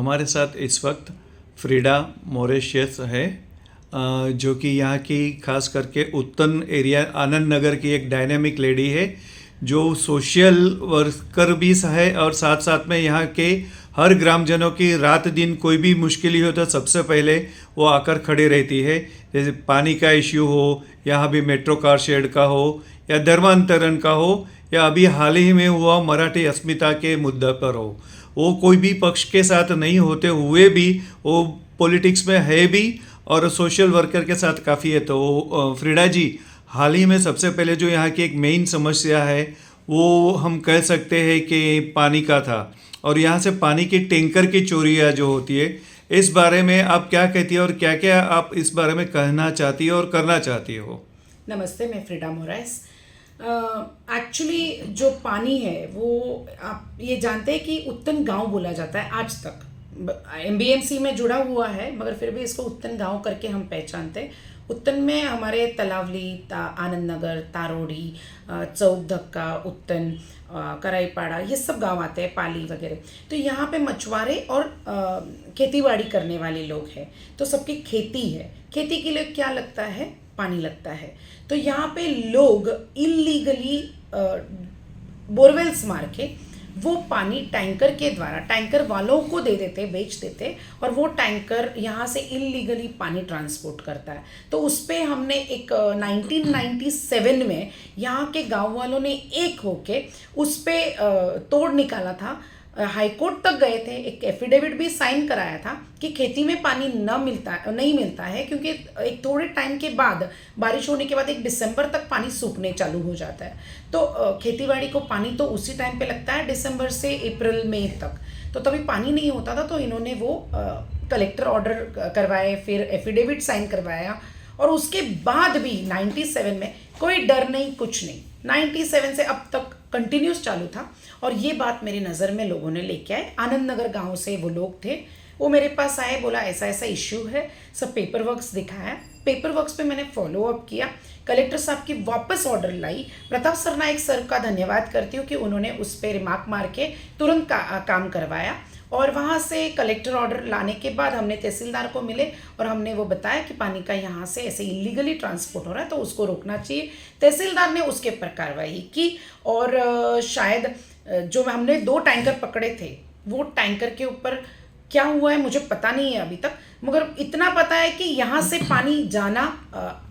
हमारे साथ इस वक्त फ्रीडा मॉरिशस है, जो कि यहाँ की खास करके उत्तन एरिया आनंद नगर की एक डायनेमिक लेडी है, जो सोशल वर्कर भी है और साथ साथ में यहाँ के हर ग्रामजनों की रात दिन कोई भी मुश्किल हो तो सबसे पहले वो आकर खड़ी रहती है। जैसे पानी का इश्यू हो, यहाँ भी मेट्रो कार शेड का हो, या धर्मांतरण का हो, या अभी हाल ही में हुआ मराठी अस्मिता के मुद्दे पर हो, वो कोई भी पक्ष के साथ नहीं होते हुए भी वो पॉलिटिक्स में है भी और सोशल वर्कर के साथ काफ़ी है। तो फ्रीडा जी, हाल ही में सबसे पहले जो यहाँ की एक मेन समस्या है वो हम कह सकते हैं कि पानी का था, और यहाँ से पानी की टैंकर की चोरियाँ जो होती है, इस बारे में आप क्या कहती है और क्या क्या आप इस बारे में कहना चाहती हो और करना चाहती हो? नमस्ते, मैं फ्रीडा मोराइस। एक्चुअली जो पानी है वो आप ये जानते हैं कि उत्तन गांव बोला जाता है आज तक। एमबीएमसी में जुड़ा हुआ है मगर फिर भी इसको उत्तन गांव करके हम पहचानते हैं। उत्तन में हमारे तलावली, आनंद नगर, तारोड़ी, चौक धक्का, उत्तन, कराईपाड़ा, ये सब गांव आते हैं, पाली वगैरह। तो यहाँ पे मछुआरे और खेतीबाड़ी करने वाले लोग हैं, तो सबकी खेती है। खेती के लिए क्या लगता है? पानी लगता है। तो यहाँ पे लोग इलीगली बोरवेल्स मार के वो पानी टैंकर के द्वारा टैंकर वालों को दे देते, बेच देते, और वो टैंकर यहाँ से इलीगली पानी ट्रांसपोर्ट करता है। तो उस पर हमने एक 1997 में यहाँ के गांव वालों ने एक होके उस पर तोड़ निकाला था। हाई कोर्ट तक गए थे, एक एफिडेविट भी साइन कराया था कि खेती में पानी नहीं मिलता है, क्योंकि एक थोड़े टाइम के बाद, बारिश होने के बाद 1 दिसंबर तक पानी सूखने चालू हो जाता है। तो खेतीबाड़ी को पानी तो उसी टाइम पे लगता है, दिसंबर से अप्रैल मई तक। तो तभी पानी नहीं होता था, तो इन्होंने वो कलेक्टर ऑर्डर करवाए, फिर एफिडेविट साइन करवाया, और उसके बाद भी 97 में कोई डर नहीं, कुछ नहीं। 97 से अब तक कंटिन्यूस चालू था। और ये बात मेरी नज़र में लोगों ने लेके आए। आनंद नगर गांव से वो लोग थे, वो मेरे पास आए, बोला ऐसा ऐसा इश्यू है, सब पेपर वर्क्स दिखाया। पेपर वर्क्स पे मैंने फॉलो अप किया, कलेक्टर साहब की वापस ऑर्डर लाई। प्रताप सरनाइक सर का धन्यवाद करती हूँ कि उन्होंने उस पर रिमार्क मार के तुरंत काम करवाया। और वहाँ से कलेक्टर ऑर्डर लाने के बाद हमने तहसीलदार को मिले और हमने वो बताया कि पानी का यहाँ से ऐसे इलीगली ट्रांसपोर्ट हो रहा है, तो उसको रोकना चाहिए। तहसीलदार ने उसके ऊपर कार्रवाई की, और शायद जो हमने 2 टैंकर पकड़े थे, वो टैंकर के ऊपर क्या हुआ है मुझे पता नहीं है अभी तक, मगर इतना पता है कि यहाँ से पानी जाना,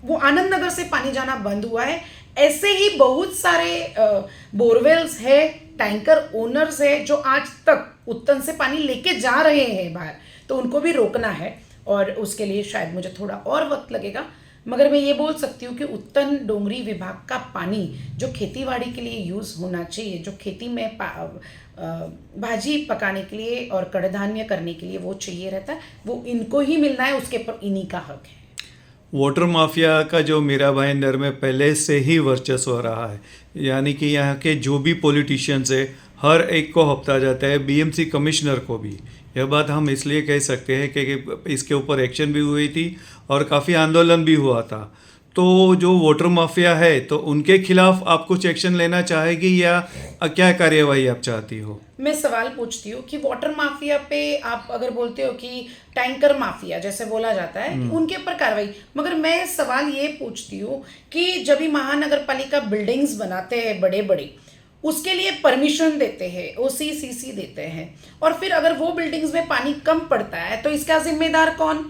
वो आनंद नगर से पानी जाना बंद हुआ है। ऐसे ही बहुत सारे बोरवेल्स है, टैंकर ओनर्स है, जो आज तक उत्तन से पानी लेके जा रहे हैं बाहर, तो उनको भी रोकना है। और उसके लिए शायद मुझे थोड़ा और वक्त लगेगा, मगर मैं ये बोल सकती हूँ कि उत्तन डोंगरी विभाग का पानी जो खेतीबाड़ी के लिए यूज़ होना चाहिए, जो खेती में भाजी पकाने के लिए और कड़धान्य करने के लिए वो चाहिए रहता है, वो इनको ही मिलना है, उसके ऊपर इन्हीं का हक है। वाटर माफिया का जो मीरा भाईंदर में पहले से ही वर्चस्व रहा है, यानी कि यहाँ के जो भी पॉलिटिशियंस है हर एक को हफ्ता जाता है, बीएमसी कमिश्नर को भी। यह बात हम इसलिए कह सकते हैं कि इसके ऊपर एक्शन भी हुई थी और काफ़ी आंदोलन भी हुआ था। तो जो वाटर माफिया है, तो उनके खिलाफ आप कुछ एक्शन लेना चाहेगी या क्या कार्यवाही आप चाहती हो? मैं सवाल पूछती हूँ कि वाटर माफिया पे आप अगर बोलते हो कि टैंकर माफिया जैसे बोला जाता है, उनके ऊपर कार्रवाई, मगर मैं सवाल ये पूछती हूँ कि जब भी महानगर पालिका बिल्डिंग्स बनाते हैं बड़े बड़े, उसके लिए परमिशन देते हैं, ओसीसीसी देते हैं, और फिर अगर वो बिल्डिंग्स में पानी कम पड़ता है तो इसका जिम्मेदार कौन?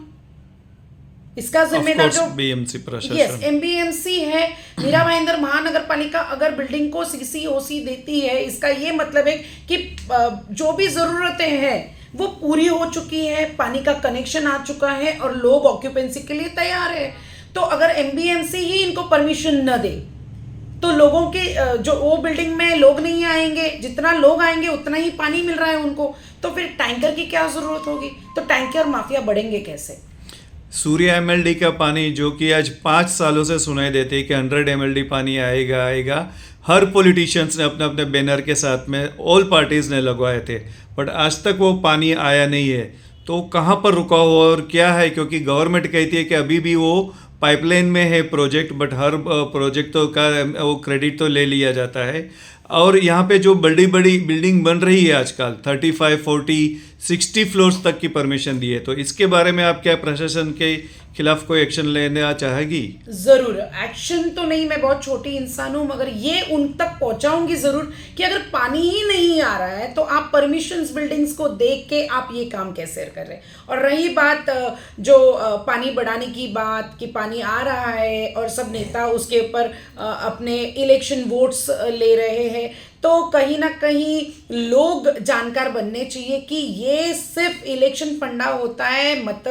इसका जिम्मेदार जो बीएमसी प्रशासन, यस, एमबीएमसी है, मीरा भाईंदर महानगर पालिका अगर बिल्डिंग को सीसीओसी देती है, इसका ये मतलब है कि जो भी जरूरतें हैं वो पूरी हो चुकी है, पानी का कनेक्शन आ चुका है और लोग ऑक्यूपेंसी के लिए तैयार है। तो अगर एमबीएमसी ही इनको परमिशन न दे तो लोगों के जो वो बिल्डिंग में लोग नहीं आएंगे, जितना लोग आएंगे उतना ही पानी मिल रहा है उनको, तो फिर टैंकर की क्या जरूरत होगी? तो टैंकर माफिया बढ़ेंगे कैसे? सूर्य एमएलडी का पानी जो कि आज 5 सालों से सुनाई देते हैं कि 100 एमएलडी पानी आएगा आएगा, हर पॉलिटिशियंस ने अपने अपने बैनर के साथ में ऑल पार्टीज़ ने लगवाए थे, बट आज तक वो पानी आया नहीं है। तो कहाँ पर रुका हुआ और क्या है? क्योंकि गवर्नमेंट कहती है कि अभी भी वो पाइपलाइन में है प्रोजेक्ट, बट हर प्रोजेक्ट तो का वो क्रेडिट तो ले लिया जाता है। और यहाँ पे जो बड़ी बड़ी बिल्डिंग बन रही है आजकल 35, 40, 60 फ्लोर्स तक की परमिशन दी है। तो इसके बारे में आप क्या प्रशासन के खिलाफ कोई एक्शन लेना चाहेगी? जरूर एक्शन तो नहीं, मैं बहुत छोटी इंसान हूं, मगर ये उन तक पहुंचाऊंगी जरूर कि अगर पानी ही नहीं आ रहा है तो आप परमिशंस बिल्डिंग्स को देख के आप ये काम कैसे कर रहे हैं। और रही बात जो पानी बढ़ाने की बात कि पानी आ रहा है और सब नेता उसके ऊपर अपने इलेक्शन वोट्स ले रहे हैं, तो कहीं ना कहीं लोग जानकार बनने चाहिए कि ये सिर्फ इलेक्शन फंडा होता है, मत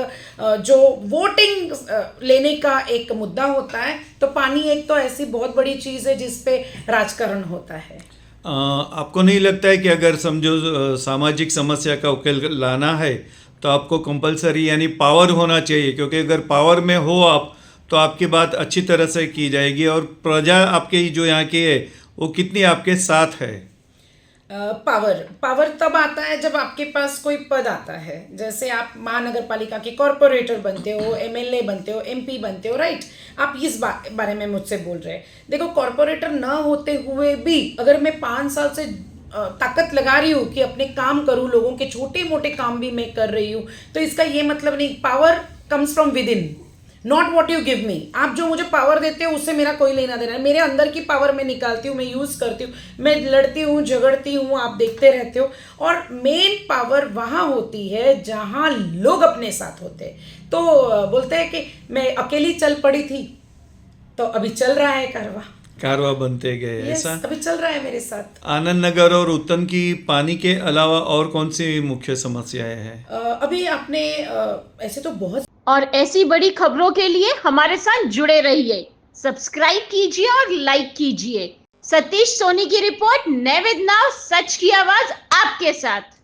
जो वोटिंग लेने का एक मुद्दा होता है। तो पानी एक तो ऐसी बहुत बड़ी चीज़ है जिस पे राजकारण होता है। आपको नहीं लगता है कि अगर समझो सामाजिक समस्या का उकेल लाना है तो आपको कंपलसरी यानी पावर होना चाहिए, क्योंकि अगर पावर में हो आप तो आपकी बात अच्छी तरह से की जाएगी और प्रजा आपके जो यहाँ की है वो कितनी आपके साथ है? पावर तब आता है जब आपके पास कोई पद आता है। जैसे आप महानगर पालिका के कॉरपोरेटर बनते हो, एमएलए बनते हो, एमपी बनते हो, राइट। आप इस बारे में मुझसे बोल रहे हैं। देखो, कॉरपोरेटर ना होते हुए भी अगर मैं 5 साल से ताकत लगा रही हूँ कि अपने काम करूँ, लोगों के छोटे मोटे काम भी मैं कर रही हूँ, तो इसका ये मतलब नहीं। Power comes from with in, not what you give me. आप जो मुझे पावर देते हो उससे मेरा कोई लेना देना है। मेरे अंदर की पावर मैं निकालती हूँ, मैं यूज़ करती हूँ, मैं लड़ती हूँ, झगड़ती हूँ, आप देखते रहते हो। और मेन पावर वहाँ होती है जहाँ लोग अपने साथ होते हैं। तो बोलते हैं कि मैं अकेली चल पड़ी थी, तो अभी चल रहा है कारवा बनते गए, Yes, ऐसा अभी चल रहा है मेरे साथ। आनंद नगर और उत्तन की पानी के अलावा और कौन सी मुख्य समस्याएं हैं? अभी आपने ऐसे तो बहुत और ऐसी बड़ी खबरों के लिए हमारे साथ जुड़े रहिए, सब्सक्राइब कीजिए और लाइक कीजिए। सतीश सोनी की रिपोर्ट, नए विद नाउ, सच की आवाज आपके साथ।